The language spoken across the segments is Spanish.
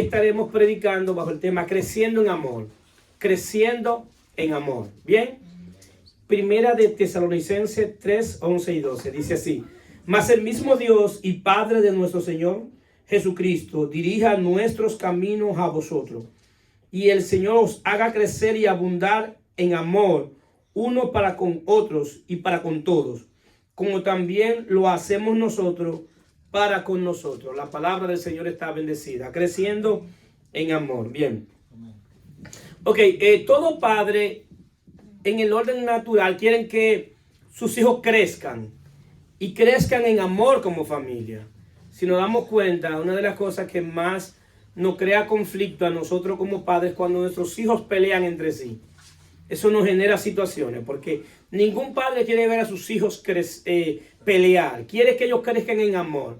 Estaremos predicando bajo el tema creciendo en amor. Creciendo en amor. Bien. Primera de Tesalonicenses 3, 11 y 12. Dice así. Mas el mismo Dios y Padre de nuestro Señor Jesucristo dirija nuestros caminos a vosotros. Y el Señor os haga crecer y abundar en amor, uno para con otros y para con todos, como también lo hacemos nosotros para con nosotros. La palabra del Señor está bendecida, creciendo en amor. Bien. Ok, todo padre en el orden natural quieren que sus hijos crezcan y crezcan en amor como familia. Si nos damos cuenta, una de las cosas que más nos crea conflicto a nosotros como padres es cuando nuestros hijos pelean entre sí. Eso nos genera situaciones porque ningún padre quiere ver a sus hijos pelear. Quiere que ellos crezcan en amor.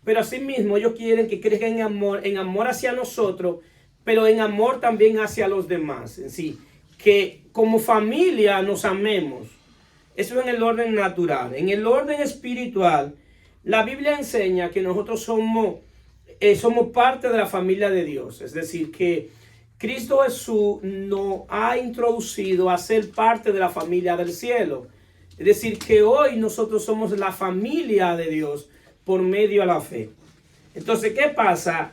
Pero asimismo ellos quieren que crezcan en amor hacia nosotros, pero en amor también hacia los demás. En sí, que como familia nos amemos. Eso en el orden natural. En el orden espiritual, la Biblia enseña que nosotros somos parte de la familia de Dios. Es decir, que Cristo Jesús nos ha introducido a ser parte de la familia del cielo. Es decir, que hoy nosotros somos la familia de Dios por medio de la fe. Entonces, ¿qué pasa?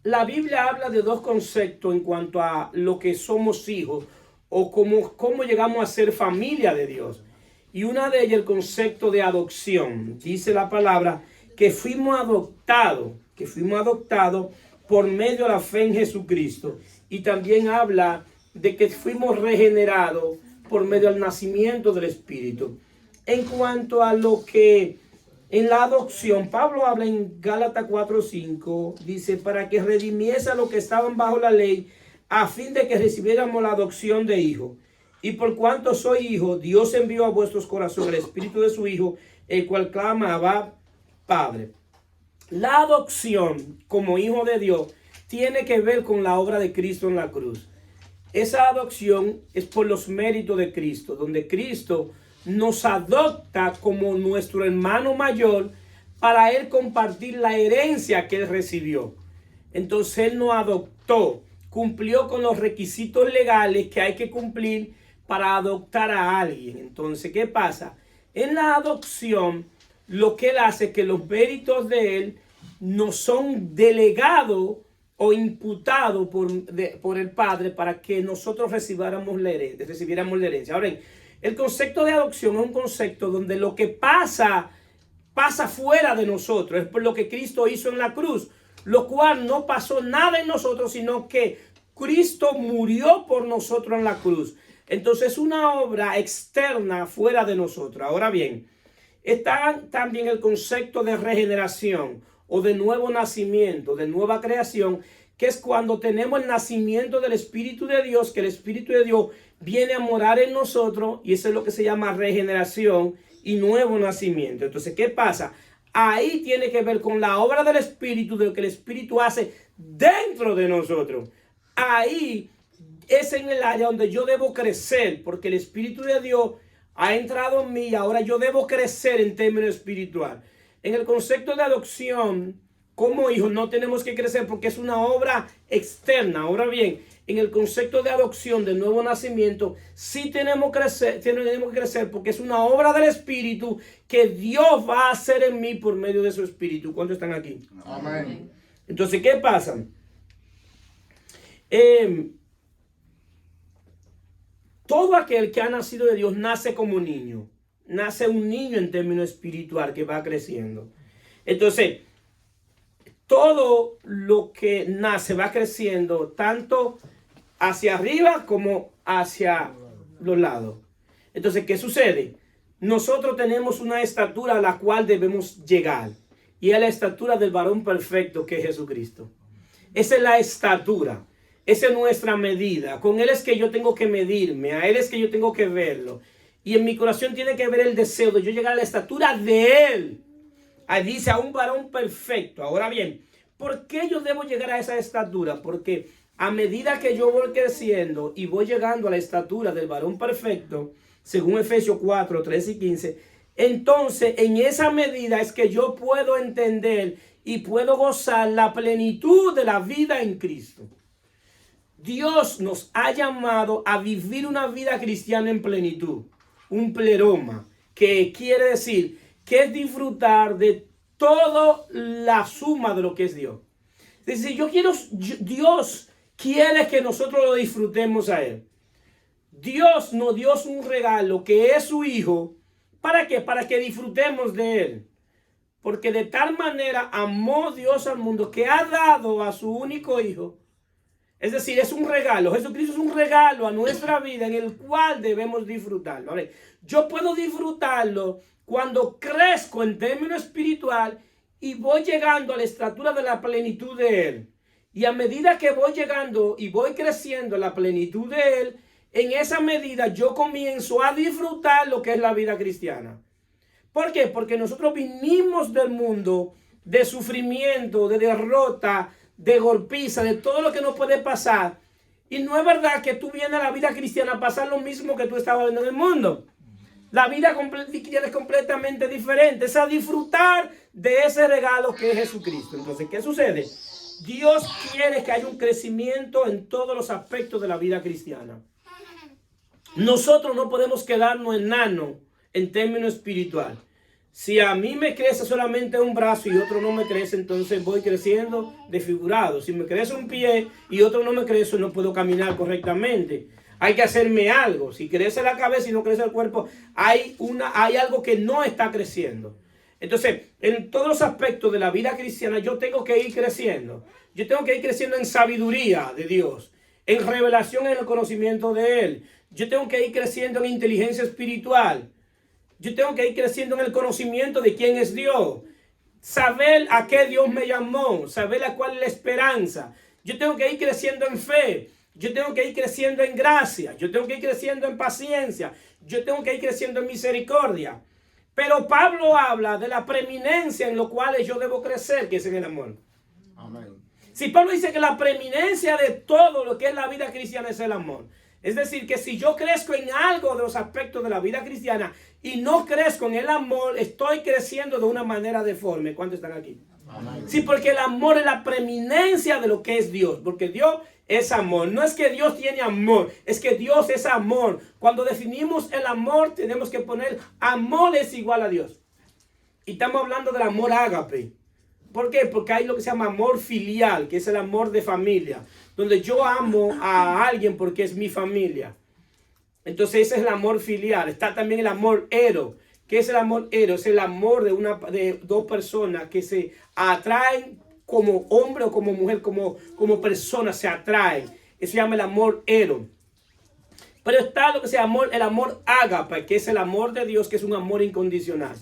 La Biblia habla de dos conceptos en cuanto a lo que somos hijos o cómo llegamos a ser familia de Dios. Y una de ellas el concepto de adopción. Dice la palabra que fuimos adoptados por medio de la fe en Jesucristo. Y también habla de que fuimos regenerados por medio del nacimiento del Espíritu. En cuanto a lo que en la adopción, Pablo habla en Gálatas 4:5, dice, para que redimiese a los que estaban bajo la ley, a fin de que recibiéramos la adopción de hijos. Y por cuanto soy hijo, Dios envió a vuestros corazones el Espíritu de su Hijo, el cual clama, Abba, Padre. La adopción como hijo de Dios tiene que ver con la obra de Cristo en la cruz. Esa adopción es por los méritos de Cristo, donde Cristo nos adopta como nuestro hermano mayor para él compartir la herencia que él recibió. Entonces él nos adoptó, cumplió con los requisitos legales que hay que cumplir para adoptar a alguien. Entonces, ¿qué pasa? En la adopción, lo que él hace es que los méritos de él no son delegados o imputados por el Padre para que nosotros recibiéramos la herencia. Ahora, el concepto de adopción es un concepto donde lo que pasa fuera de nosotros. Es por lo que Cristo hizo en la cruz, lo cual no pasó nada en nosotros, sino que Cristo murió por nosotros en la cruz. Entonces es una obra externa fuera de nosotros. Ahora bien, está también el concepto de regeneración o de nuevo nacimiento, de nueva creación, que es cuando tenemos el nacimiento del Espíritu de Dios, que el Espíritu de Dios viene a morar en nosotros, y eso es lo que se llama regeneración y nuevo nacimiento. Entonces, ¿qué pasa? Ahí tiene que ver con la obra del Espíritu, de lo que el Espíritu hace dentro de nosotros. Ahí es en el área donde yo debo crecer, porque el Espíritu de Dios ha entrado en mí y ahora yo debo crecer en términos espiritual. En el concepto de adopción, como hijos, no tenemos que crecer porque es una obra externa. Ahora bien, en el concepto de adopción, de nuevo nacimiento, sí tenemos que crecer porque es una obra del Espíritu que Dios va a hacer en mí por medio de su Espíritu. ¿Cuántos están aquí? Amén. Entonces, ¿qué pasa? Todo aquel que ha nacido de Dios nace como niño. Nace un niño en términos espiritual que va creciendo. Entonces, todo lo que nace va creciendo tanto hacia arriba como hacia los lados. Entonces, ¿qué sucede? Nosotros tenemos una estatura a la cual debemos llegar. Y es la estatura del varón perfecto que es Jesucristo. Esa es la estatura. Esa es nuestra medida. Con Él es que yo tengo que medirme. A Él es que yo tengo que verlo. Y en mi corazón tiene que ver el deseo de yo llegar a la estatura de Él. Ahí dice a un varón perfecto. Ahora bien, ¿por qué yo debo llegar a esa estatura? Porque a medida que yo voy creciendo y voy llegando a la estatura del varón perfecto, según Efesios 4, 13 y 15, entonces en esa medida es que yo puedo entender y puedo gozar la plenitud de la vida en Cristo. Dios nos ha llamado a vivir una vida cristiana en plenitud, un pleroma, que quiere decir que es disfrutar de toda la suma de lo que es Dios. Es decir, Dios quiere que nosotros lo disfrutemos a Él. Dios nos dio un regalo que es su Hijo. ¿Para qué? Para que disfrutemos de Él. Porque de tal manera amó Dios al mundo que ha dado a su único Hijo. Es decir, es un regalo. Jesucristo es un regalo a nuestra vida en el cual debemos disfrutarlo. A ver, yo puedo disfrutarlo cuando crezco en términos espiritual y voy llegando a la estatura de la plenitud de Él. Y a medida que voy llegando y voy creciendo en la plenitud de Él, en esa medida yo comienzo a disfrutar lo que es la vida cristiana. ¿Por qué? Porque nosotros vinimos del mundo de sufrimiento, de derrota, de golpiza, de todo lo que nos puede pasar. Y no es verdad que tú vienes a la vida cristiana a pasar lo mismo que tú estabas viendo en el mundo. La vida cristiana es completamente diferente. Es a disfrutar de ese regalo que es Jesucristo. Entonces, ¿qué sucede? Dios quiere que haya un crecimiento en todos los aspectos de la vida cristiana. Nosotros no podemos quedarnos enanos en términos espiritual. Si a mí me crece solamente un brazo y otro no me crece, entonces voy creciendo desfigurado. Si me crece un pie y otro no me crece, no puedo caminar correctamente. Hay que hacerme algo. Si crece la cabeza y no crece el cuerpo, hay algo que no está creciendo. Entonces, en todos los aspectos de la vida cristiana, yo tengo que ir creciendo. Yo tengo que ir creciendo en sabiduría de Dios, en revelación en el conocimiento de Él. Yo tengo que ir creciendo en inteligencia espiritual. Yo tengo que ir creciendo en el conocimiento de quién es Dios. Saber a qué Dios me llamó. Saber a cuál es la esperanza. Yo tengo que ir creciendo en fe. Yo tengo que ir creciendo en gracia. Yo tengo que ir creciendo en paciencia. Yo tengo que ir creciendo en misericordia. Pero Pablo habla de la preeminencia en lo cual yo debo crecer, que es en el amor. Amén. Si Pablo dice que la preeminencia de todo lo que es la vida cristiana es el amor. Es decir, que si yo crezco en algo de los aspectos de la vida cristiana y no crezco en el amor, estoy creciendo de una manera deforme. ¿Cuántos están aquí? Amén. Sí, porque el amor es la preeminencia de lo que es Dios. Porque Dios es amor. No es que Dios tiene amor, es que Dios es amor. Cuando definimos el amor, tenemos que poner amor es igual a Dios. Y estamos hablando del amor ágape. ¿Por qué? Porque hay lo que se llama amor filial, que es el amor de familia, donde yo amo a alguien porque es mi familia. Entonces ese es el amor filial. Está también el amor ero. ¿Qué es el amor ero? Es el amor de dos personas que se atraen como hombre o como mujer, como personas se atraen. Eso se llama el amor ero. Pero está lo que se llama el amor ágape, que es el amor de Dios, que es un amor incondicional.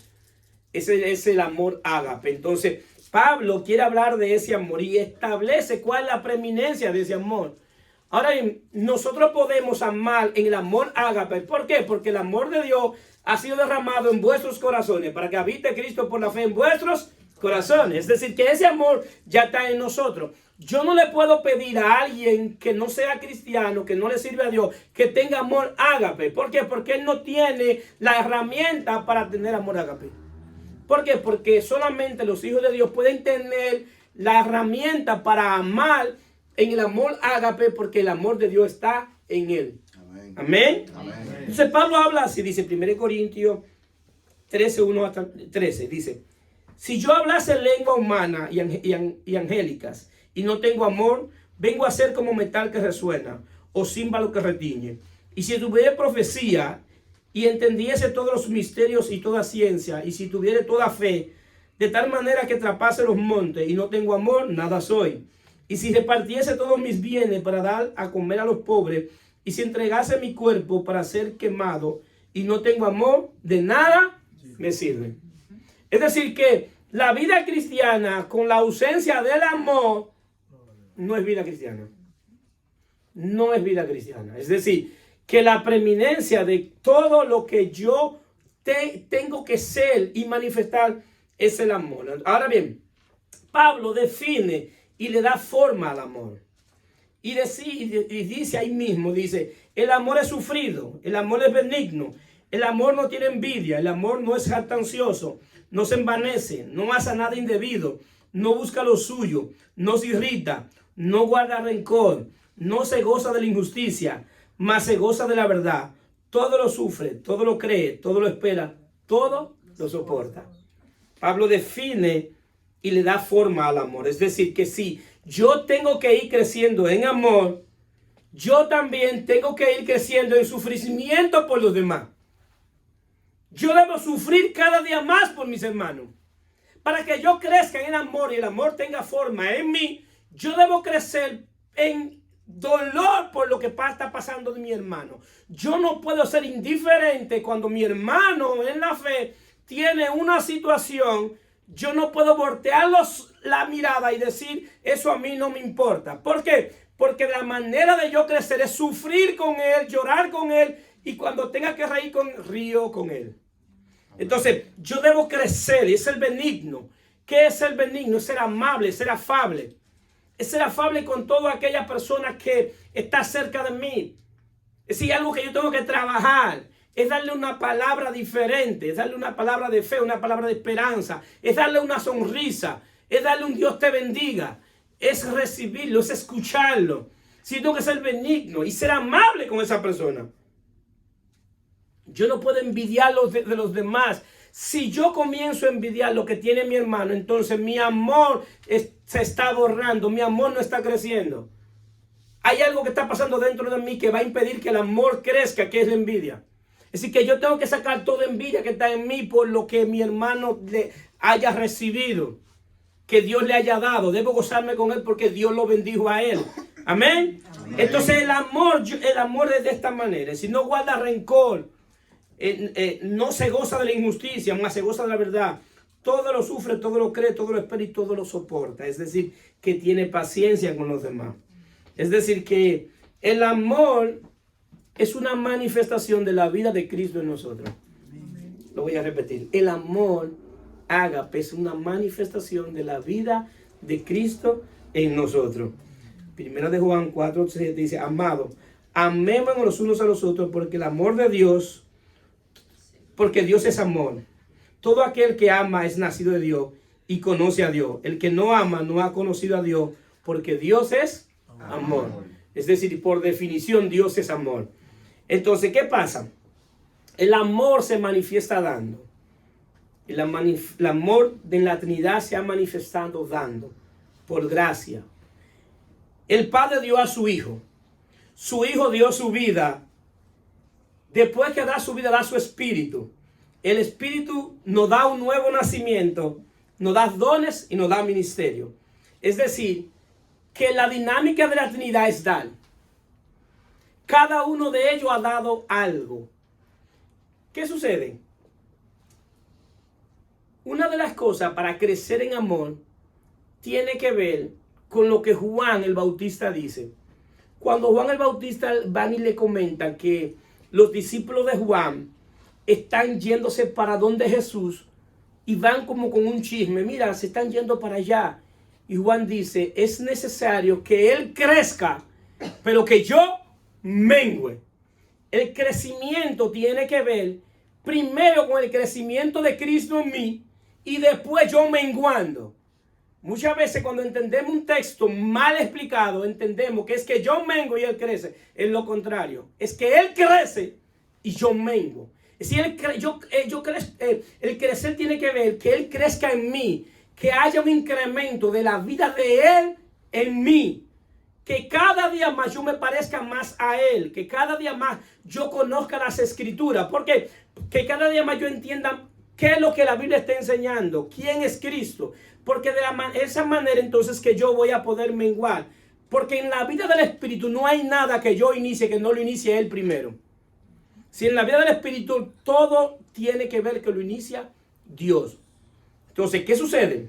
Ese es el amor ágape. Entonces Pablo quiere hablar de ese amor y establece cuál es la preeminencia de ese amor. Ahora bien, nosotros podemos amar en el amor ágape. ¿Por qué? Porque el amor de Dios ha sido derramado en vuestros corazones para que habite Cristo por la fe en vuestros corazones. Es decir, que ese amor ya está en nosotros. Yo no le puedo pedir a alguien que no sea cristiano, que no le sirve a Dios, que tenga amor ágape. ¿Por qué? Porque él no tiene la herramienta para tener amor ágape. ¿Por qué? Porque solamente los hijos de Dios pueden tener la herramienta para amar en el amor ágape, porque el amor de Dios está en él. Amén. Amén. Amén. Entonces Pablo habla así, dice 1 Corintios 13, 1 hasta 13, dice: si yo hablase lengua humana y angélicas y no tengo amor, vengo a ser como metal que resuena o címbalo que retiñe. Y si tuviera profecía y entendiese todos los misterios y toda ciencia, y si tuviere toda fe, de tal manera que traspase los montes, y no tengo amor, nada soy. Y si repartiese todos mis bienes para dar a comer a los pobres, y si entregase mi cuerpo para ser quemado, y no tengo amor, de nada me sirve. Es decir, que la vida cristiana con la ausencia del amor no es vida cristiana. No es vida cristiana. Es decir, que la preeminencia de todo lo que yo tengo que ser y manifestar es el amor. Ahora bien, Pablo define y le da forma al amor. Y dice ahí mismo, dice, el amor es sufrido, el amor es benigno, El amor no tiene envidia, el amor no es jactancioso, no se envanece, no hace nada indebido, no busca lo suyo, no se irrita, no guarda rencor, no se goza de la injusticia, mas se goza de la verdad. Todo lo sufre, todo lo cree, todo lo espera, todo lo soporta. Pablo define y le da forma al amor. Es decir, que si yo tengo que ir creciendo en amor, yo también tengo que ir creciendo en sufrimiento por los demás. Yo debo sufrir cada día más por mis hermanos. Para que yo crezca en amor y el amor tenga forma en mí, yo debo crecer en dolor por lo que está pasando de mi hermano. Yo no puedo ser indiferente cuando mi hermano en la fe tiene una situación. Yo no puedo voltear la mirada y decir, eso a mí no me importa. ¿Por qué? Porque la manera de yo crecer es sufrir con él, llorar con él, y cuando tenga que reír río con él. Entonces, yo debo crecer, y es el benigno. ¿Qué es el benigno? Es ser amable, ser afable. Es ser afable con toda aquella persona que está cerca de mí. Es decir, algo que yo tengo que trabajar. Es darle una palabra diferente, es darle una palabra de fe, una palabra de esperanza, es darle una sonrisa, es darle un Dios te bendiga, es recibirlo, es escucharlo. Si tengo que ser benigno y ser amable con esa persona. Yo no puedo envidiar de los demás. Si yo comienzo a envidiar lo que tiene mi hermano, entonces mi amor se está borrando, mi amor no está creciendo. Hay algo que está pasando dentro de mí que va a impedir que el amor crezca, que es la envidia. Es decir, que yo tengo que sacar toda envidia que está en mí por lo que mi hermano le haya recibido, que Dios le haya dado. Debo gozarme con él porque Dios lo bendijo a él. Amén. Amén. Entonces el amor es de esta manera. Si no guarda rencor, no se goza de la injusticia, más se goza de la verdad. Todo lo sufre, todo lo cree, todo lo espera y todo lo soporta. Es decir, que tiene paciencia con los demás. Es decir, que el amor es una manifestación de la vida de Cristo en nosotros. Lo voy a repetir. El amor, ágape, es una manifestación de la vida de Cristo en nosotros. Primera de Juan 4:7 dice, amado, amémonos los unos a los otros porque el amor de Dios, porque Dios es amor. Todo aquel que ama es nacido de Dios y conoce a Dios. El que no ama no ha conocido a Dios porque Dios es amor. Es decir, por definición Dios es amor. Entonces, ¿qué pasa? El amor se manifiesta dando. El amor de la Trinidad se ha manifestado dando, por gracia. El Padre dio a su Hijo. Su Hijo dio su vida. Después que da su vida, da su Espíritu. El Espíritu nos da un nuevo nacimiento, nos da dones y nos da ministerio. Es decir, que la dinámica de la Trinidad es dar. Cada uno de ellos ha dado algo. ¿Qué sucede? Una de las cosas para crecer en amor tiene que ver con lo que Juan el Bautista dice. Cuando Juan el Bautista van y le comentan que los discípulos de Juan están yéndose para donde Jesús y van como con un chisme. Mira, se están yendo para allá. Y Juan dice, es necesario que él crezca, pero que yo mengüe. El crecimiento tiene que ver primero con el crecimiento de Cristo en mí y después yo menguando. Muchas veces cuando entendemos un texto mal explicado, entendemos que es que yo mengo y él crece. Es lo contrario. Es que él crece y yo mengo. Es decir, el crecer tiene que ver que él crezca en mí, que haya un incremento de la vida de él en mí. Que cada día más yo me parezca más a él, que cada día más yo conozca las escrituras. Porque que cada día más yo entienda qué es lo que la Biblia está enseñando, quién es Cristo. Porque de esa manera entonces que yo voy a poder menguar. Porque en la vida del Espíritu no hay nada que yo inicie que no lo inicie él primero. Si en la vida del Espíritu todo tiene que ver que lo inicia Dios. Entonces, ¿qué sucede?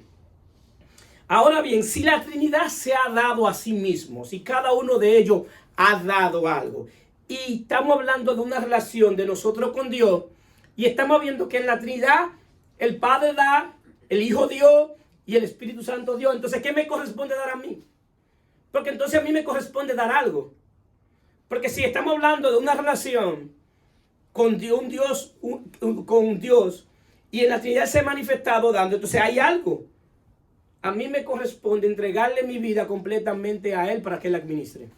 Ahora bien, si la Trinidad se ha dado a sí mismo, si cada uno de ellos ha dado algo, y estamos hablando de una relación de nosotros con Dios, y estamos viendo que en la Trinidad el Padre da, el Hijo dio y el Espíritu Santo dio, entonces ¿qué me corresponde dar a mí? Porque entonces a mí me corresponde dar algo. Porque si estamos hablando de una relación con Dios, con Dios, y en la Trinidad se ha manifestado dando. Entonces hay algo. A mí me corresponde entregarle mi vida completamente a Él para que Él la administre.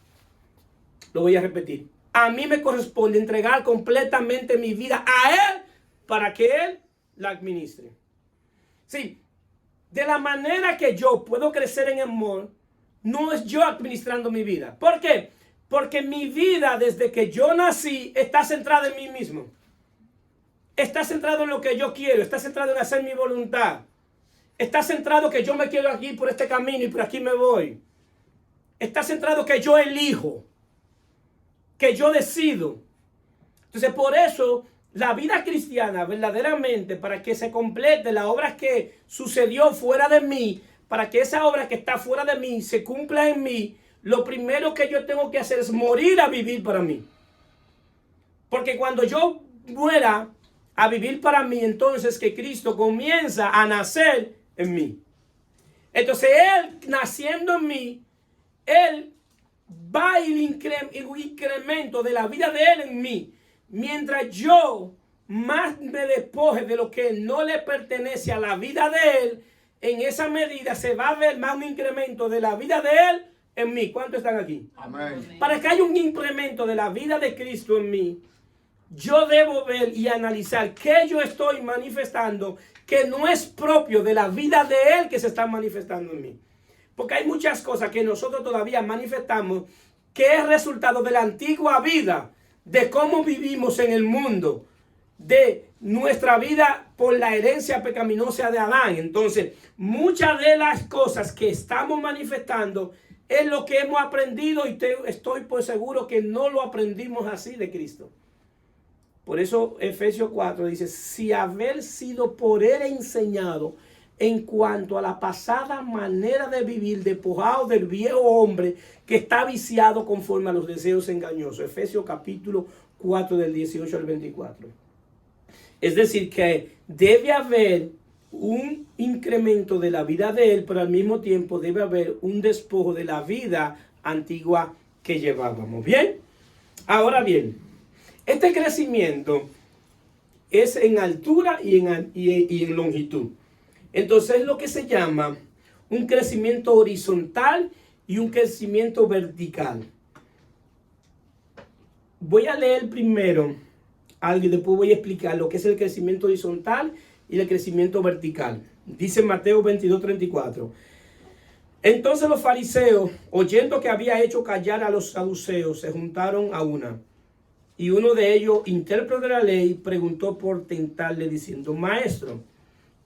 Lo voy a repetir. A mí me corresponde entregar completamente mi vida a Él para que Él la administre. Sí, de la manera que yo puedo crecer en amor, no es yo administrando mi vida. ¿Por qué? Porque mi vida desde que yo nací está centrada en mí mismo. Está centrado en lo que yo quiero, está centrado en hacer mi voluntad. Está centrado que yo me quiero aquí por este camino y por aquí me voy. Está centrado que yo elijo, que yo decido. Entonces por eso la vida cristiana verdaderamente, para que se complete la obra que sucedió fuera de mí, para que esa obra que está fuera de mí se cumpla en mí, lo primero que yo tengo que hacer es morir a vivir para mí. Porque cuando yo muera a vivir para mí, entonces que Cristo comienza a nacer en mí. Entonces Él naciendo en mí, Él va el incremento de la vida de Él en mí. Mientras yo más me despoje de lo que no le pertenece a la vida de Él, en esa medida se va a ver más un incremento de la vida de Él en mí. ¿Cuántos están aquí? Amén. Para que haya un incremento de la vida de Cristo en mí, yo debo ver y analizar qué yo estoy manifestando que no es propio de la vida de Él que se está manifestando en mí. Porque hay muchas cosas que nosotros todavía manifestamos que es resultado de la antigua vida, de cómo vivimos en el mundo, de nuestra vida por la herencia pecaminosa de Adán. Entonces, muchas de las cosas que estamos manifestando es lo que hemos aprendido y estoy por seguro que no lo aprendimos así de Cristo. Por eso Efesios 4 dice, si haber sido por Él enseñado en cuanto a la pasada manera de vivir, despojado del viejo hombre que está viciado conforme a los deseos engañosos. Efesios capítulo 4 del 18 al 24. Es decir, que debe haber un incremento de la vida de Él, pero al mismo tiempo debe haber un despojo de la vida antigua que llevábamos. ¿Bien? Ahora bien, este crecimiento es en altura y en longitud. Entonces es lo que se llama un crecimiento horizontal y un crecimiento vertical. Voy a leer primero algo y después voy a explicar lo que es el crecimiento horizontal y el crecimiento vertical. Dice Mateo 22:34. Entonces los fariseos, oyendo que había hecho callar a los saduceos, se juntaron a una. Y uno de ellos, intérprete de la ley, preguntó por tentarle diciendo, Maestro,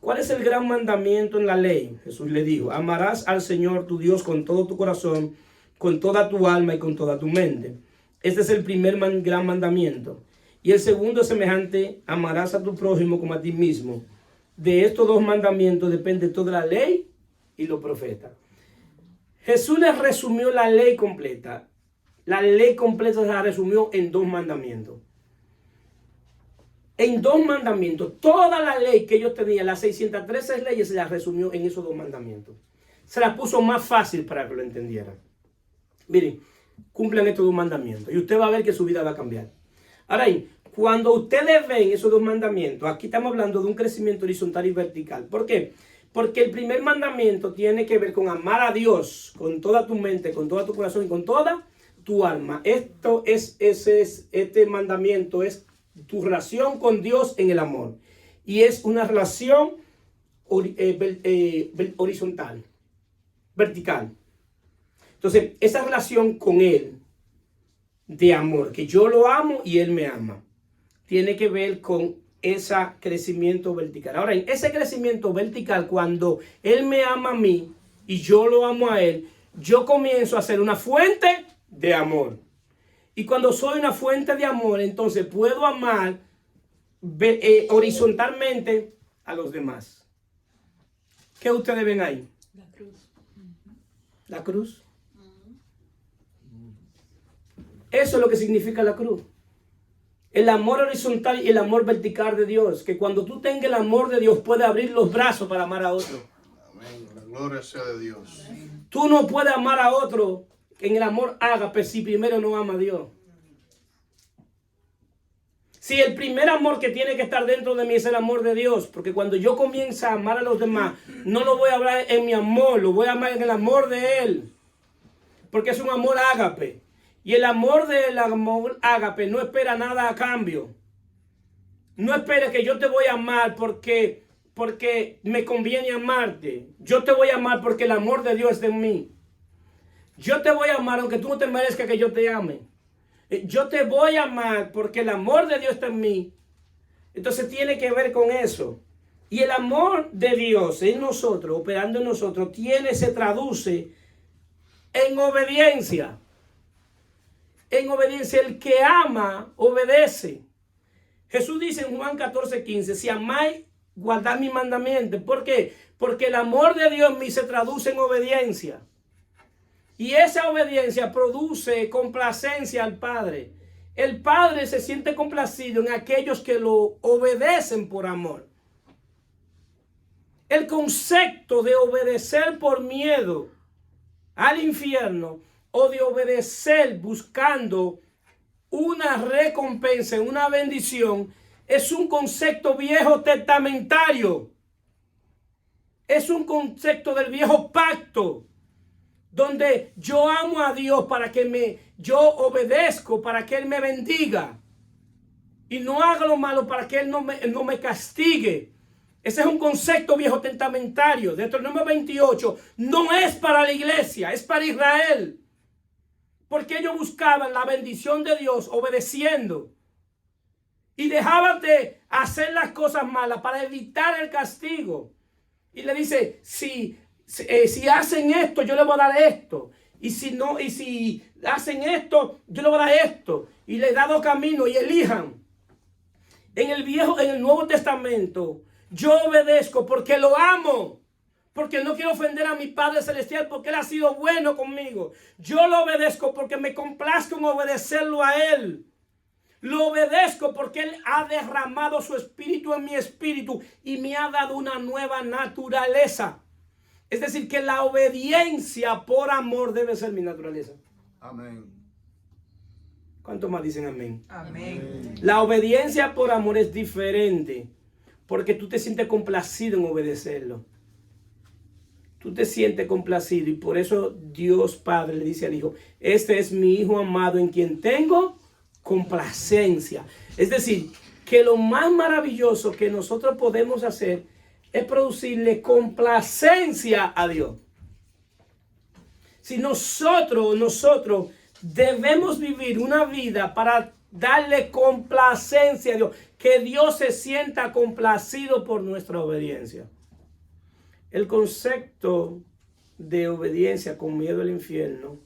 ¿cuál es el gran mandamiento en la ley? Jesús le dijo, amarás al Señor tu Dios con todo tu corazón, con toda tu alma y con toda tu mente. Este es el primer gran mandamiento. Y el segundo es semejante, amarás a tu prójimo como a ti mismo. De estos dos mandamientos depende toda la ley y los profetas. Jesús les resumió la ley completa. La ley completa se la resumió en dos mandamientos. En dos mandamientos. Toda la ley que ellos tenían, las 613 leyes, se las resumió en esos dos mandamientos. Se las puso más fácil para que lo entendieran. Miren, cumplan estos dos mandamientos y usted va a ver que su vida va a cambiar. Ahora, cuando ustedes ven esos dos mandamientos, aquí estamos hablando de un crecimiento horizontal y vertical. ¿Por qué? Porque el primer mandamiento tiene que ver con amar a Dios con toda tu mente, con todo tu corazón y con toda tu alma. Este mandamiento es tu relación con Dios en el amor. Y es una relación horizontal, vertical. Entonces, esa relación con Él de amor, que yo lo amo y Él me ama, tiene que ver con ese crecimiento vertical. Ahora, en ese crecimiento vertical, cuando Él me ama a mí y yo lo amo a Él, yo comienzo a ser una fuente de amor. Y cuando soy una fuente de amor, entonces puedo amar horizontalmente a los demás. ¿Qué ustedes ven ahí? La cruz. La cruz. Eso es lo que significa la cruz. El amor horizontal y el amor vertical de Dios. Que cuando tú tengas el amor de Dios, puedes abrir los brazos para amar a otro. Amén. La gloria sea de Dios. Tú no puedes amar a otro en el amor ágape si primero no ama a Dios. Si el primer amor que tiene que estar dentro de mí es el amor de Dios, porque cuando yo comienzo a amar a los demás, no lo voy a hablar en mi amor, lo voy a amar en el amor de Él, porque es un amor ágape. Y el amor del amor ágape no espera nada a cambio. No espera que yo te voy a amar porque me conviene amarte. Yo te voy a amar porque el amor de Dios está en mí. Yo te voy a amar aunque tú no te merezcas que yo te ame. Yo te voy a amar porque el amor de Dios está en mí. Entonces tiene que ver con eso. Y el amor de Dios en nosotros, operando en nosotros, se traduce en obediencia. En obediencia, el que ama, obedece. Jesús dice en Juan 14:15, si amáis, guardad mis mandamientos. ¿Por qué? Porque el amor de Dios en mí se traduce en obediencia. Y esa obediencia produce complacencia al Padre. El Padre se siente complacido en aquellos que lo obedecen por amor. El concepto de obedecer por miedo al infierno o de obedecer buscando una recompensa, una bendición, es un concepto viejo testamentario. Es un concepto del viejo pacto, donde yo amo a Dios para que yo obedezco, para que Él me bendiga. Y no haga lo malo para que Él no me castigue. Ese es un concepto viejo testamentario. Deuteronomio 28 no es para la iglesia, es para Israel. Porque ellos buscaban la bendición de Dios obedeciendo. Y dejaban de hacer las cosas malas para evitar el castigo. Y le dice, si hacen esto, yo les voy a dar esto. Y si hacen esto, yo les voy a dar esto. Y les da dos caminos y elijan. En el Nuevo Testamento, yo obedezco porque lo amo. Porque no quiero ofender a mi Padre Celestial, porque Él ha sido bueno conmigo. Yo lo obedezco porque me complazco en obedecerlo a Él. Lo obedezco porque Él ha derramado su espíritu en mi espíritu y me ha dado una nueva naturaleza. Es decir, que la obediencia por amor debe ser mi naturaleza. Amén. ¿Cuántos más dicen amén? Amén. La obediencia por amor es diferente porque tú te sientes complacido en obedecerlo. Tú te sientes complacido y por eso Dios Padre le dice al Hijo, este es mi Hijo amado en quien tengo complacencia. Es decir, que lo más maravilloso que nosotros podemos hacer es producirle complacencia a Dios. Si nosotros debemos vivir una vida para darle complacencia a Dios, que Dios se sienta complacido por nuestra obediencia. El concepto de obediencia con miedo al infierno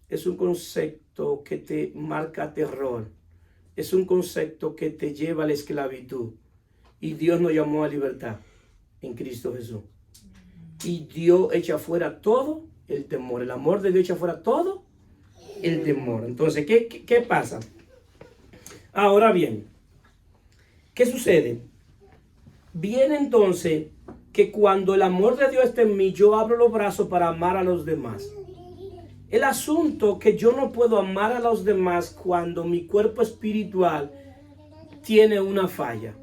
es un concepto que te marca terror. Es un concepto que te lleva a la esclavitud. Y Dios nos llamó a libertad en Cristo Jesús. Y Dios echa fuera todo el temor. El amor de Dios echa fuera todo el temor. Entonces, ¿qué pasa? Ahora bien, ¿qué sucede? Viene entonces que cuando el amor de Dios está en mí, yo abro los brazos para amar a los demás. El asunto que yo no puedo amar a los demás cuando mi cuerpo espiritual tiene una falla.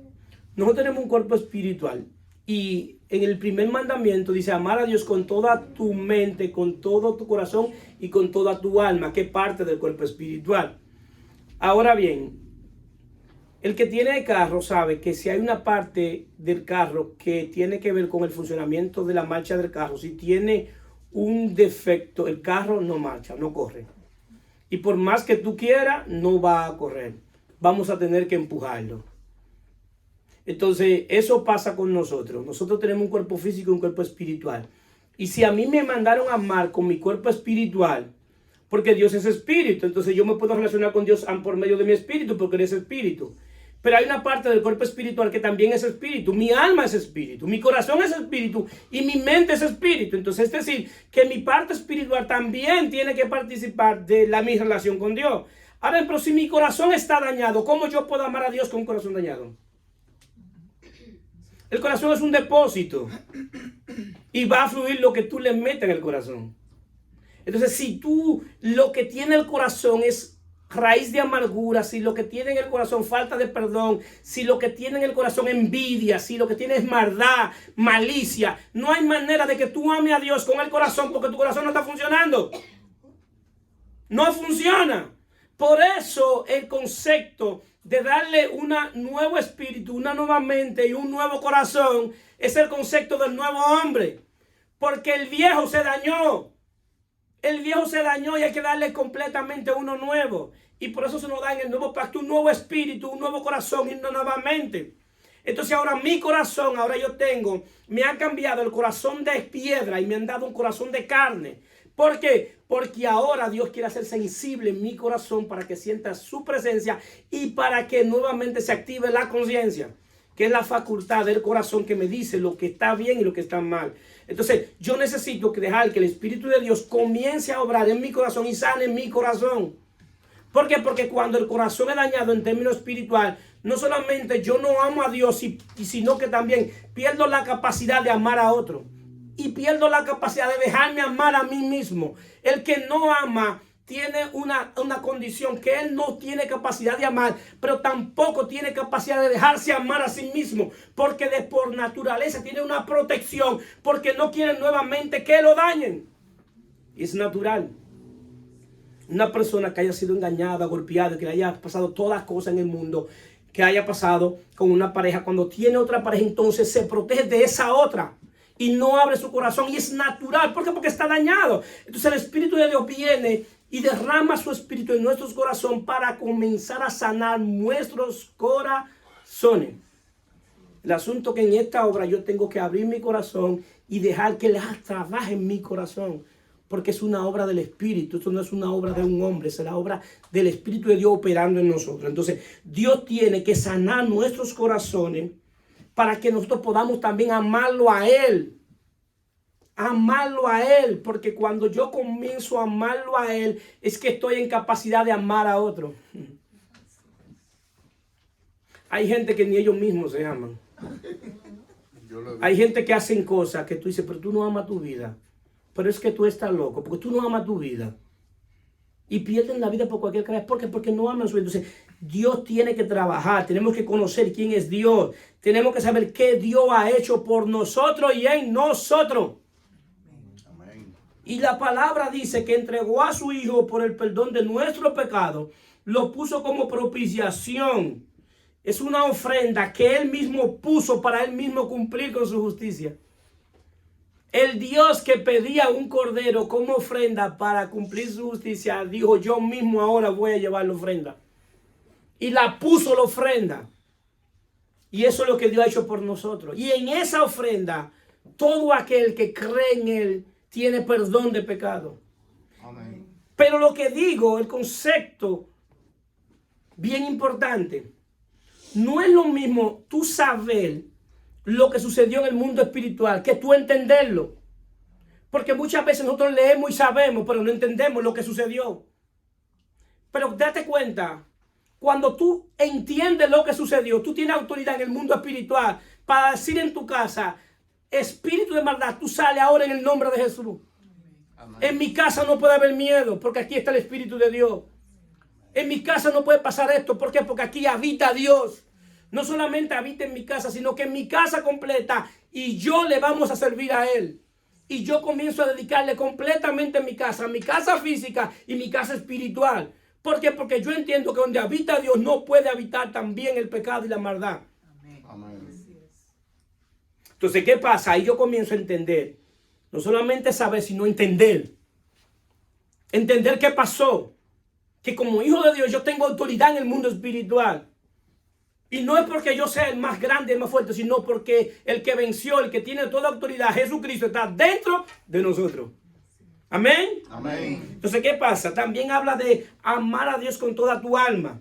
Nosotros tenemos un cuerpo espiritual y en el primer mandamiento dice amar a Dios con toda tu mente, con todo tu corazón y con toda tu alma, que es parte del cuerpo espiritual. Ahora bien, el que tiene el carro sabe que si hay una parte del carro que tiene que ver con el funcionamiento de la marcha del carro, si tiene un defecto, el carro no marcha, no corre. Y por más que tú quieras, no va a correr. Vamos a tener que empujarlo. Entonces, eso pasa con nosotros. Nosotros tenemos un cuerpo físico y un cuerpo espiritual. Y si a mí me mandaron a amar con mi cuerpo espiritual, porque Dios es espíritu, entonces yo me puedo relacionar con Dios por medio de mi espíritu, porque Él es espíritu. Pero hay una parte del cuerpo espiritual que también es espíritu. Mi alma es espíritu, mi corazón es espíritu y mi mente es espíritu. Entonces, es decir, que mi parte espiritual también tiene que participar de mi relación con Dios. Ahora, pero si mi corazón está dañado, ¿cómo yo puedo amar a Dios con un corazón dañado? El corazón es un depósito y va a fluir lo que tú le metas en el corazón. Entonces, si tú lo que tiene el corazón es raíz de amargura, si lo que tiene en el corazón falta de perdón, si lo que tiene en el corazón envidia, si lo que tiene es maldad, malicia, no hay manera de que tú ames a Dios con el corazón porque tu corazón no está funcionando. No funciona. Por eso el concepto de darle un nuevo espíritu, una nueva mente y un nuevo corazón es el concepto del nuevo hombre. Porque el viejo se dañó. El viejo se dañó y hay que darle completamente uno nuevo. Y por eso se nos da en el nuevo pacto un nuevo espíritu, un nuevo corazón y una nueva mente. Entonces ahora mi corazón, me ha cambiado el corazón de piedra y me han dado un corazón de carne. ¿Por qué? Porque ahora Dios quiere hacer sensible mi corazón para que sienta su presencia y para que nuevamente se active la conciencia, que es la facultad del corazón que me dice lo que está bien y lo que está mal. Entonces yo necesito dejar que el Espíritu de Dios comience a obrar en mi corazón y sane mi corazón. ¿Por qué? Porque cuando el corazón es dañado en términos espiritual, no solamente yo no amo a Dios, sino que también pierdo la capacidad de amar a otro. Y pierdo la capacidad de dejarme amar a mí mismo. El que no ama tiene una condición que él no tiene capacidad de amar, pero tampoco tiene capacidad de dejarse amar a sí mismo, porque por naturaleza tiene una protección, porque no quiere nuevamente que lo dañen. Y es natural. Una persona que haya sido engañada, golpeada, que le haya pasado todas las cosas en el mundo, que haya pasado con una pareja, cuando tiene otra pareja, entonces se protege de esa otra. Y no abre su corazón y es natural. ¿Por qué? Porque está dañado. Entonces el Espíritu de Dios viene y derrama su Espíritu en nuestros corazones para comenzar a sanar nuestros corazones. El asunto que en esta obra yo tengo que abrir mi corazón y dejar que Él trabaje en mi corazón. Porque es una obra del Espíritu. Esto no es una obra de un hombre. Es la obra del Espíritu de Dios operando en nosotros. Entonces Dios tiene que sanar nuestros corazones para que nosotros podamos también amarlo a Él. Amarlo a Él. Porque cuando yo comienzo a amarlo a Él, es que estoy en capacidad de amar a otro. Hay gente que ni ellos mismos se aman. Hay gente que hacen cosas que tú dices, pero tú no amas tu vida. Pero es que tú estás loco, porque tú no amas tu vida. Y pierden la vida por cualquier cabeza. ¿Por qué? Porque no aman su vida. Entonces, Dios tiene que trabajar. Tenemos que conocer quién es Dios. Tenemos que saber qué Dios ha hecho por nosotros y en nosotros. Amén. Y la palabra dice que entregó a su Hijo por el perdón de nuestro pecado. Lo puso como propiciación. Es una ofrenda que Él mismo puso para Él mismo cumplir con su justicia. El Dios que pedía un cordero como ofrenda para cumplir su justicia, dijo, yo mismo ahora voy a llevar la ofrenda. Y la puso la ofrenda. Y eso es lo que Dios ha hecho por nosotros. Y en esa ofrenda, todo aquel que cree en Él tiene perdón de pecado. Amén. Pero lo que digo, el concepto bien importante, no es lo mismo tú saber lo que sucedió en el mundo espiritual que tú entenderlo. Porque muchas veces nosotros leemos y sabemos, pero no entendemos lo que sucedió. Pero date cuenta, cuando tú entiendes lo que sucedió, tú tienes autoridad en el mundo espiritual para decir en tu casa, espíritu de maldad, tú sales ahora en el nombre de Jesús. Amén. En mi casa no puede haber miedo, porque aquí está el Espíritu de Dios. En mi casa no puede pasar esto, ¿por qué? Porque aquí habita Dios. No solamente habita en mi casa, sino que en mi casa completa y yo le vamos a servir a Él. Y yo comienzo a dedicarle completamente mi casa física y mi casa espiritual. ¿Por qué? Porque yo entiendo que donde habita Dios no puede habitar también el pecado y la maldad. Amén. Amén. Entonces, ¿qué pasa? Ahí yo comienzo a entender. No solamente saber, sino entender. Entender qué pasó. Que como hijo de Dios yo tengo autoridad en el mundo espiritual. Y no es porque yo sea el más grande, el más fuerte, sino porque el que venció, el que tiene toda autoridad, Jesucristo, está dentro de nosotros. Amén. Amén. Entonces, ¿qué pasa? También habla de amar a Dios con toda tu alma.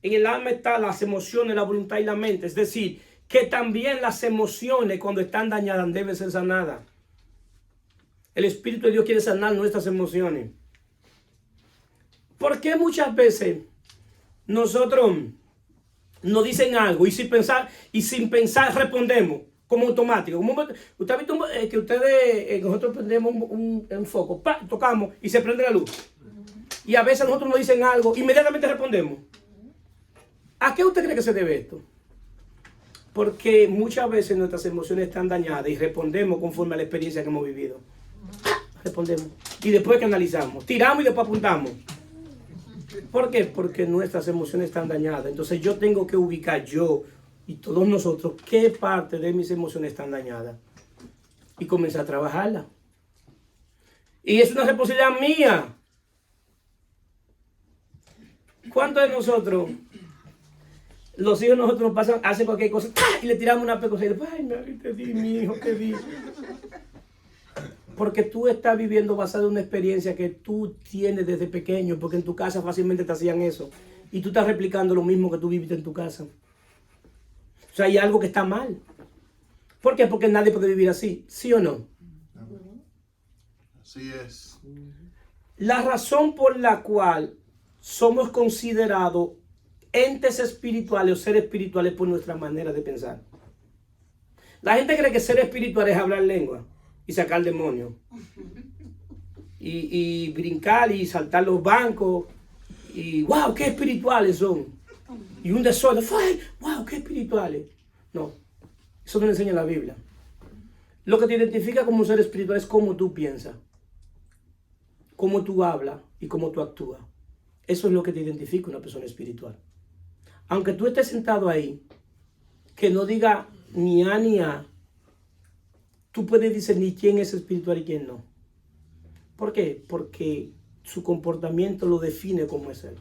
En el alma están las emociones, la voluntad y la mente. Es decir, que también las emociones cuando están dañadas deben ser sanadas. El Espíritu de Dios quiere sanar nuestras emociones. ¿Por qué muchas veces nosotros nos dicen algo y sin pensar respondemos como automático? Usted ha visto que nosotros prendemos un foco, tocamos y se prende la luz. y a veces nosotros nos dicen algo, inmediatamente respondemos. ¿A qué usted cree que se debe esto? Porque muchas veces nuestras emociones están dañadas y respondemos conforme a la experiencia que hemos vivido. Respondemos. Y después que analizamos, tiramos y después apuntamos. ¿Por qué? Porque nuestras emociones están dañadas. Entonces yo tengo que ubicar, yo y todos nosotros, qué parte de mis emociones están dañadas. Y comenzar a trabajarla. Y es una responsabilidad mía. ¿Cuántos de nosotros, los hijos de nosotros nos pasan, hacen cualquier cosa y le tiramos una pecosa y después, ay, te di, mi hijo, te di? Porque tú estás viviendo basado en una experiencia que tú tienes desde pequeño, porque en tu casa fácilmente te hacían eso. Y tú estás replicando lo mismo que tú viviste en tu casa. O sea, hay algo que está mal. ¿Por qué? Porque nadie puede vivir así, ¿sí o no? Así es. La razón por la cual somos considerados entes espirituales o seres espirituales por nuestra manera de pensar. La gente cree que ser espiritual es hablar lengua y sacar demonios. Y brincar y saltar los bancos. Y wow, qué espirituales son. Y un desorden, wow, qué espirituales. No, eso no enseña la Biblia. Lo que te identifica como un ser espiritual es cómo tú piensas, cómo tú hablas y cómo tú actúas. Eso es lo que te identifica una persona espiritual. Aunque tú estés sentado ahí, que no diga ni A ni A, tú puedes discernir quién es espiritual y quién no. ¿Por qué? Porque su comportamiento lo define como es él.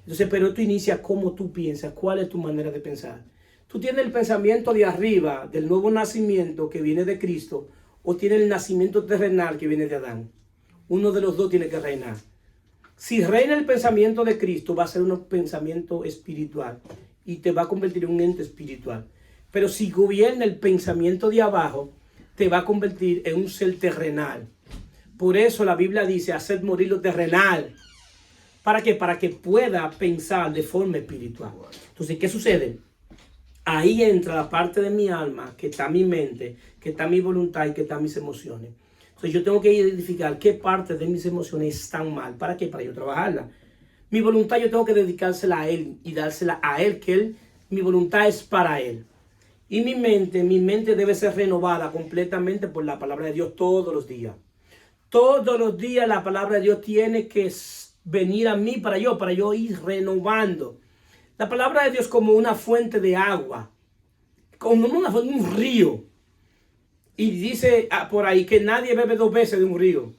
Entonces, pero tú inicias cómo tú piensas, cuál es tu manera de pensar. Tú tienes el pensamiento de arriba, del nuevo nacimiento que viene de Cristo, o tienes el nacimiento terrenal que viene de Adán. Uno de los dos tiene que reinar. Si reina el pensamiento de Cristo, va a ser un pensamiento espiritual y te va a convertir en un ente espiritual. Pero si gobierna el pensamiento de abajo, te va a convertir en un ser terrenal. Por eso la Biblia dice, haced morir lo terrenal. ¿Para qué? Para que pueda pensar de forma espiritual. Entonces, ¿qué sucede? Ahí entra la parte de mi alma, que está mi mente, que está mi voluntad y que están mis emociones. Entonces yo tengo que identificar qué parte de mis emociones están mal. ¿Para qué? Para yo trabajarla. Mi voluntad yo tengo que dedicársela a Él y dársela a Él, mi voluntad es para Él. Y mi mente debe ser renovada completamente por la palabra de Dios todos los días. Todos los días la palabra de Dios tiene que venir a mí para yo ir renovando. La palabra de Dios como una fuente de agua, como una fuente de un río. Y dice por ahí que nadie bebe dos veces de un río.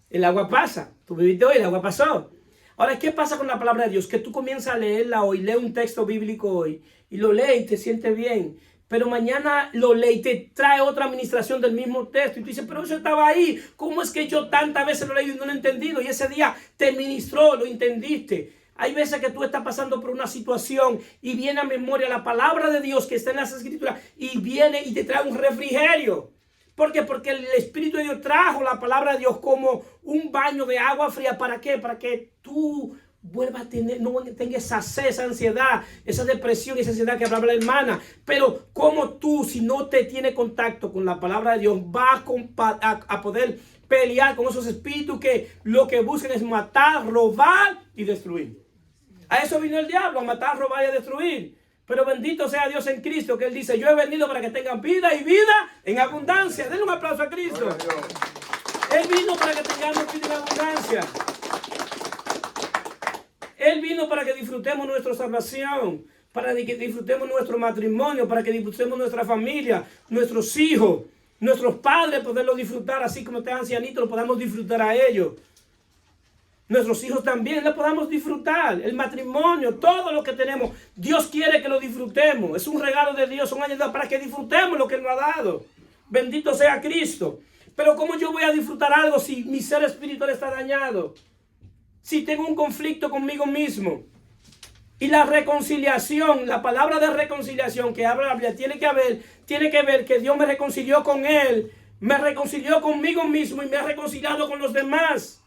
El agua pasa. Tú viviste hoy, el agua pasó. Ahora, ¿qué pasa con la palabra de Dios? Que tú comienzas a leerla hoy, lees un texto bíblico hoy, y lo lees y te sientes bien. Pero mañana lo lees y te trae otra administración del mismo texto. Y tú dices, pero eso estaba ahí. ¿Cómo es que yo tantas veces lo he leído y no lo he entendido? Y ese día te ministró, lo entendiste. Hay veces que tú estás pasando por una situación y viene a memoria la palabra de Dios que está en las Escrituras y viene y te trae un refrigerio. ¿Por qué? Porque el Espíritu de Dios trajo la palabra de Dios como un baño de agua fría. ¿Para qué? Para que tú vuelvas a tener, no tengas esa sed, esa ansiedad, esa depresión, esa ansiedad que hablaba la hermana. Pero como tú, si no te tienes contacto con la palabra de Dios, vas a poder pelear con esos espíritus que lo que buscan es matar, robar y destruir. A eso vino el diablo, a matar, robar y a destruir. Pero bendito sea Dios en Cristo, que Él dice, yo he venido para que tengan vida y vida en abundancia. Denle un aplauso a Cristo. Él vino para que tengamos vida en abundancia. Él vino para que disfrutemos nuestra salvación, para que disfrutemos nuestro matrimonio, para que disfrutemos nuestra familia, nuestros hijos, nuestros padres, poderlos disfrutar así como están ancianitos, lo podamos disfrutar a ellos. Nuestros hijos también le podamos disfrutar. El matrimonio, todo lo que tenemos. Dios quiere que lo disfrutemos. Es un regalo de Dios, un ayuda para que disfrutemos lo que Él nos ha dado. Bendito sea Cristo. Pero ¿cómo yo voy a disfrutar algo si mi ser espiritual está dañado? Si tengo un conflicto conmigo mismo. Y la reconciliación, la palabra de reconciliación que habla la Biblia, tiene que ver que Dios me reconcilió con Él, me reconcilió conmigo mismo y me ha reconciliado con los demás.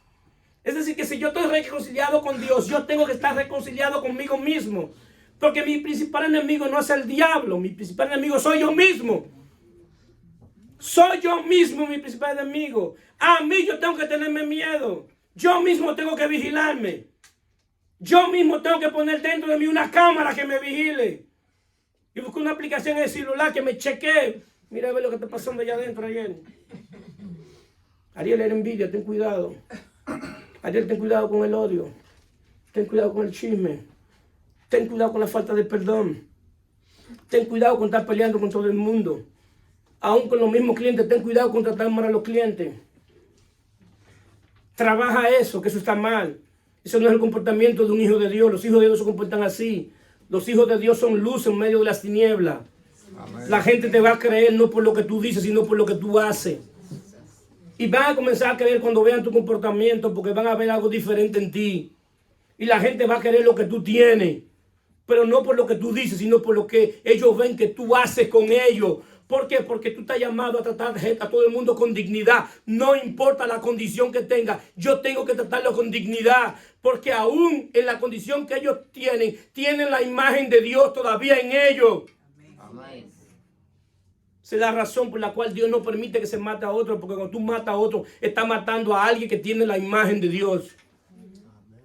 Es decir, que si yo estoy reconciliado con Dios, yo tengo que estar reconciliado conmigo mismo. Porque mi principal enemigo no es el diablo, mi principal enemigo soy yo mismo. Soy yo mismo mi principal enemigo. A mí yo tengo que tenerme miedo. Yo mismo tengo que vigilarme. Yo mismo tengo que poner dentro de mí una cámara que me vigile. Y busco una aplicación en el celular que me chequee. Mira a ver lo que está pasando allá adentro, Ariel. Ariel, era envidia, ten cuidado. Ariel, ten cuidado con el odio. Ten cuidado con el chisme. Ten cuidado con la falta de perdón. Ten cuidado con estar peleando con todo el mundo. Aún con los mismos clientes, ten cuidado con tratar mal a los clientes. Trabaja eso, que eso está mal. Eso no es el comportamiento de un hijo de Dios. Los hijos de Dios se comportan así. Los hijos de Dios son luz en medio de las tinieblas. Amén. La gente te va a creer no por lo que tú dices, sino por lo que tú haces. Y van a comenzar a creer cuando vean tu comportamiento, porque van a ver algo diferente en ti. Y la gente va a querer lo que tú tienes. Pero no por lo que tú dices, sino por lo que ellos ven que tú haces con ellos. ¿Por qué? Porque tú estás llamado a tratar a todo el mundo con dignidad. No importa la condición que tenga, yo tengo que tratarlo con dignidad. Porque aún en la condición que ellos tienen la imagen de Dios todavía en ellos. Amén. Esa es la razón por la cual Dios no permite que se mate a otro. Porque cuando tú matas a otro, estás matando a alguien que tiene la imagen de Dios.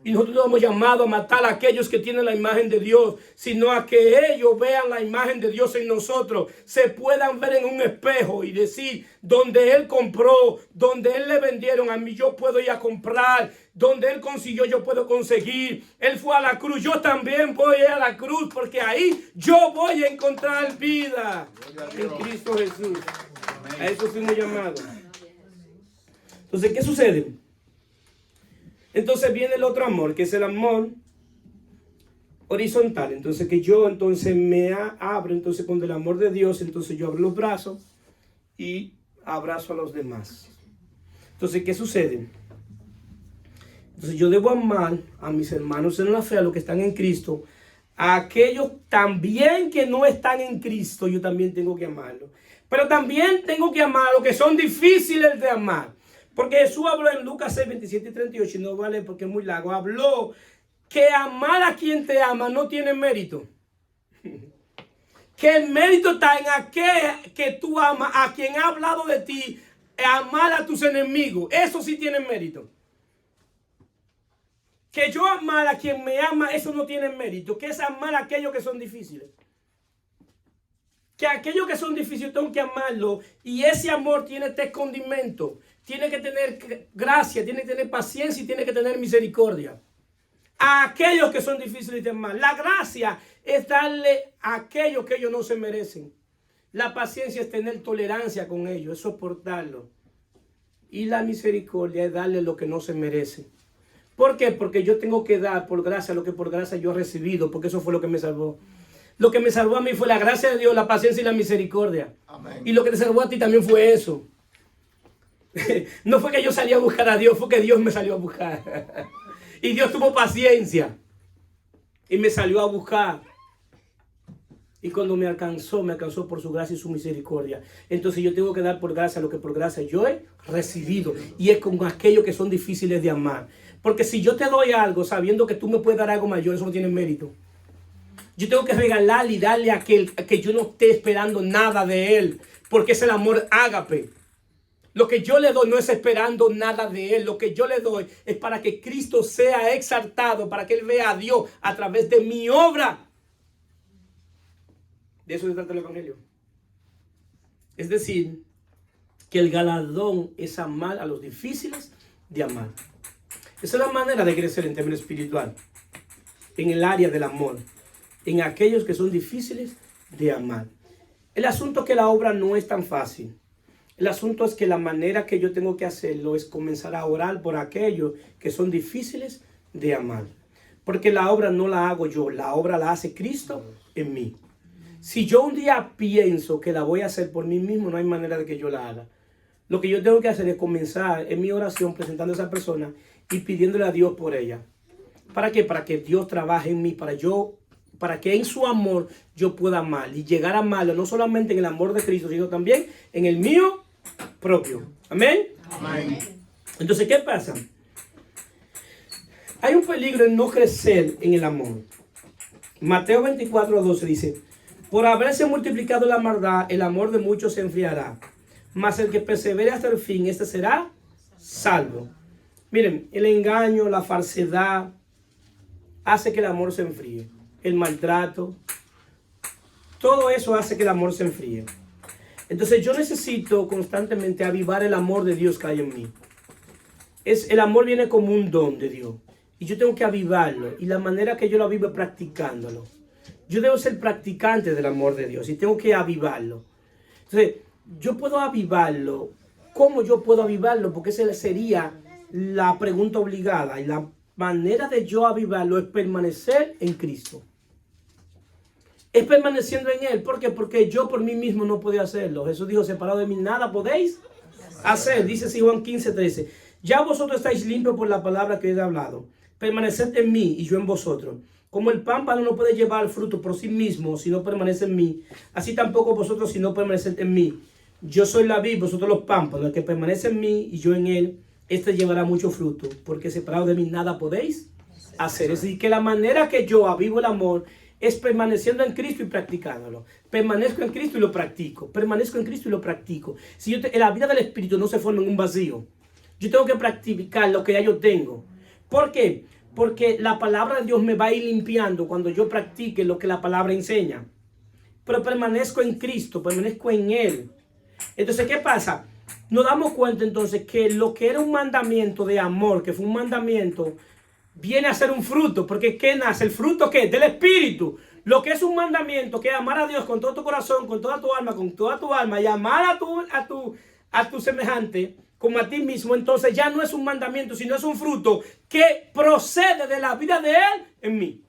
Y nosotros no hemos llamado a matar a aquellos que tienen la imagen de Dios, sino a que ellos vean la imagen de Dios en nosotros, se puedan ver en un espejo y decir, donde Él compró, donde Él le vendieron, a mí yo puedo ir a comprar, donde Él consiguió yo puedo conseguir. Él fue a la cruz, yo también voy a ir a la cruz, porque ahí yo voy a encontrar vida en Cristo Jesús. A eso fuimos llamados. Entonces, ¿qué sucede? Entonces viene el otro amor, que es el amor horizontal. Entonces que yo entonces me abro entonces con el amor de Dios. Entonces yo abro los brazos y abrazo a los demás. Entonces, ¿qué sucede? Entonces yo debo amar a mis hermanos en la fe, a los que están en Cristo. A aquellos también que no están en Cristo, yo también tengo que amarlos. Pero también tengo que amar a los que son difíciles de amar. Porque Jesús habló en Lucas 6, 27 y 38, y no vale porque es muy largo. Habló que amar a quien te ama no tiene mérito. Que el mérito está en aquel que tú amas, a quien ha hablado de ti, amar a tus enemigos. Eso sí tiene mérito. Que yo amar a quien me ama, eso no tiene mérito. Que es amar a aquellos que son difíciles. Que aquellos que son difíciles tengo que amarlo. Y ese amor tiene este condimento. Tiene que tener gracia, tiene que tener paciencia y tiene que tener misericordia. A aquellos que son difíciles de amar. La gracia es darle a aquellos que ellos no se merecen. La paciencia es tener tolerancia con ellos, es soportarlo. Y la misericordia es darle lo que no se merece. ¿Por qué? Porque yo tengo que dar por gracia lo que por gracia yo he recibido, porque eso fue lo que me salvó. Lo que me salvó a mí fue la gracia de Dios, la paciencia y la misericordia. Amén. Y lo que te salvó a ti también fue eso. No fue que yo salí a buscar a Dios, fue que Dios me salió a buscar. Y Dios tuvo paciencia y me salió a buscar. Y cuando me alcanzó por su gracia y su misericordia. Entonces yo tengo que dar por gracia lo que por gracia yo he recibido. Y es con aquellos que son difíciles de amar. Porque si yo te doy algo sabiendo que tú me puedes dar algo mayor, eso no tiene mérito. Yo tengo que regalarle y darle a aquel que yo no esté esperando nada de él. Porque es el amor ágape. Lo que yo le doy no es esperando nada de él. Lo que yo le doy es para que Cristo sea exaltado, para que él vea a Dios a través de mi obra. De eso se trata el Evangelio. Es decir, que el galardón es amar a los difíciles de amar. Esa es la manera de crecer en términos espiritual. En el área del amor. En aquellos que son difíciles de amar. El asunto es que la obra no es tan fácil. El asunto es que la manera que yo tengo que hacerlo es comenzar a orar por aquellos que son difíciles de amar. Porque la obra no la hago yo, la obra la hace Cristo en mí. Si yo un día pienso que la voy a hacer por mí mismo, no hay manera de que yo la haga. Lo que yo tengo que hacer es comenzar en mi oración presentando a esa persona y pidiéndole a Dios por ella. ¿Para qué? Para que Dios trabaje en mí, para que en su amor yo pueda amar y llegar a amarlo, no solamente en el amor de Cristo, sino también en el mío propio. Amén. Amén. Entonces, ¿qué pasa? Hay un peligro en no crecer en el amor. Mateo 24:12 dice: por haberse multiplicado la maldad, el amor de muchos se enfriará. mas el que persevere hasta el fin, este será salvo. Miren, el engaño, la falsedad, hace que el amor se enfríe. El maltrato, todo eso hace que el amor se enfríe. Entonces yo necesito constantemente avivar el amor de Dios que hay en mí. El amor viene como un don de Dios. Y yo tengo que avivarlo. Y la manera que yo lo avivo es practicándolo. Yo debo ser practicante del amor de Dios y tengo que avivarlo. Entonces, yo puedo avivarlo. ¿Cómo yo puedo avivarlo? Porque esa sería la pregunta obligada. Y la manera de yo avivarlo es permanecer en Cristo. Es permaneciendo en Él. ¿Por qué? Porque yo por mí mismo no podía hacerlo. Jesús dijo, separado de mí nada podéis hacer. Dice así Juan 15:13. Ya vosotros estáis limpios por la palabra que he hablado. Permaneced en mí y yo en vosotros. Como el pámpano no puede llevar fruto por sí mismo si no permanece en mí, así tampoco vosotros si no permaneced en mí. Yo soy la vid, vosotros los pámpanos. El que permanece en mí y yo en él, este llevará mucho fruto, porque separado de mí nada podéis hacer. Es decir, que la manera que yo avivo el amor es permaneciendo en Cristo y practicándolo. Permanezco en Cristo y lo practico. Permanezco en Cristo y lo practico. Si la vida del Espíritu no se forma en un vacío. Yo tengo que practicar lo que ya yo tengo. ¿Por qué? Porque la palabra de Dios me va a ir limpiando cuando yo practique lo que la palabra enseña. Pero permanezco en Cristo, permanezco en Él. Entonces, ¿qué pasa? Nos damos cuenta entonces que lo que era un mandamiento de amor, que fue un mandamiento, viene a ser un fruto. Porque ¿qué nace? ¿El fruto qué? Del Espíritu. Lo que es un mandamiento, que es amar a Dios con todo tu corazón, con toda tu alma, y amar a tu semejante como a ti mismo, entonces ya no es un mandamiento, sino es un fruto que procede de la vida de Él en mí.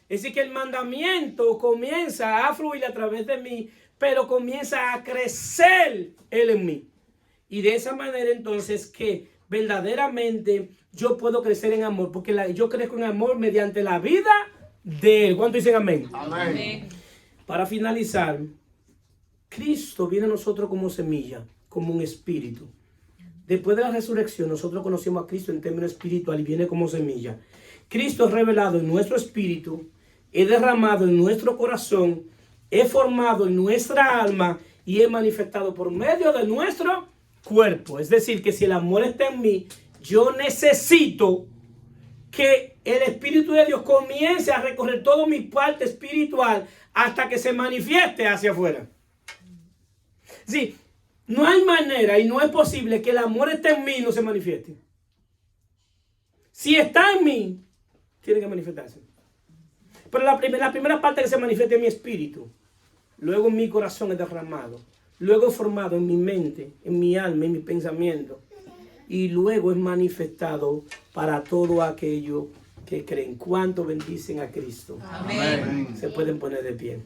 Es decir, que el mandamiento comienza a fluir a través de mí, pero comienza a crecer Él en mí. Y de esa manera entonces que verdaderamente yo puedo crecer en amor, porque yo crezco en amor mediante la vida de Él. ¿Cuántos dicen amén? Amén. Para finalizar, Cristo viene a nosotros como semilla, como un espíritu. Después de la resurrección, nosotros conocimos a Cristo en términos espirituales y viene como semilla. Cristo es revelado en nuestro espíritu, es derramado en nuestro corazón, es formado en nuestra alma y es manifestado por medio de nuestro cuerpo. Es decir, que si el amor está en mí, yo necesito que el Espíritu de Dios comience a recorrer toda mi parte espiritual hasta que se manifieste hacia afuera. Sí. No hay manera y no es posible que el amor esté en mí y no se manifieste. Si está en mí, tiene que manifestarse. Pero la primera parte que se manifiesta es mi espíritu. Luego mi corazón es derramado. Luego es formado en mi mente, en mi alma, en mi pensamiento. Y luego es manifestado para todo aquello que creen. ¿Cuánto bendicen a Cristo? Amén. Se pueden poner de pie.